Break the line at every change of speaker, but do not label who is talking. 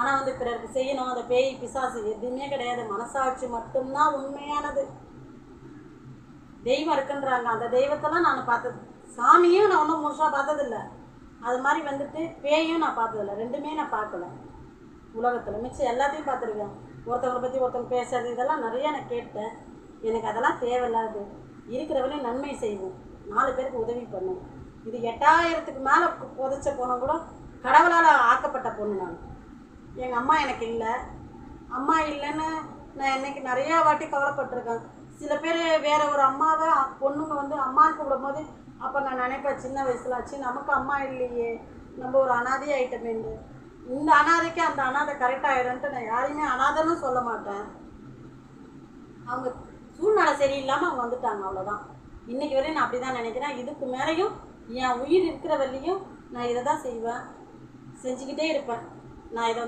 ஆனால் வந்து பிறருக்கு செய்யணும், அந்த பேய் பிசாசு எதுவுமே கிடையாது. மனசாட்சி மட்டும்தான் உண்மையானது. தெய்வம் இருக்குன்றாங்க, அந்த தெய்வத்தெல்லாம் நான் பார்த்தது. சாமியும் நான் ஒன்றும் முழுசாக பார்த்ததில்லை. அது மாதிரி வந்துட்டு பேயும் நான் பார்த்ததில்லை. ரெண்டுமே நான் பார்க்கல உலகத்தில். மிச்சம் எல்லாத்தையும் பார்த்துருக்கேன். ஒருத்தவங்களை பற்றி ஒருத்தவங்க பேசுறது இதெல்லாம் நிறையா நான் கேட்டேன். எனக்கு அதெல்லாம் தேவையில்லாது. இருக்கிறவரையும் நன்மை செய்வோம், 4 பேருக்கு உதவி பண்ணுவோம். இது 8000க்கு மேலே புதைச்ச பொண்ணு கூட கடவுளால் ஆக்கப்பட்ட பொண்ணு நான். எங்கள் அம்மா எனக்கு இல்லை. அம்மா இல்லைன்னு நான் என்னைக்கு நிறையா வாட்டி கவலைப்பட்டிருக்கேன். சில பேர் வேறு ஒரு அம்மாவை பொண்ணுங்க வந்து அம்மான்னு கூப்பிடும்போது அப்போ நான் நினைப்பேன், சின்ன வயசில் ஆச்சு நமக்கு அம்மா இல்லையே, நம்ம ஒரு அனாதை ஐட்டமேண்டு. இந்த அனாதைக்கு அந்த அனாதை கரெக்டாகிடும்ன்ட்டு நான் யாரையுமே அனாதைன்னு சொல்ல மாட்டேன். அவங்க சூழ்நிலை சரியில்லாமல் அவங்க வந்துட்டாங்க, அவ்வளோதான். இன்றைக்கி வரையும் நான் அப்படி தான் நினைக்கிறேன். இதுக்கு மேலேயும் என் உயிர் இருக்கிற வரையும் நான் இதை தான் செய்வேன், செஞ்சுக்கிட்டே இருப்பேன். நான் இதை வந்து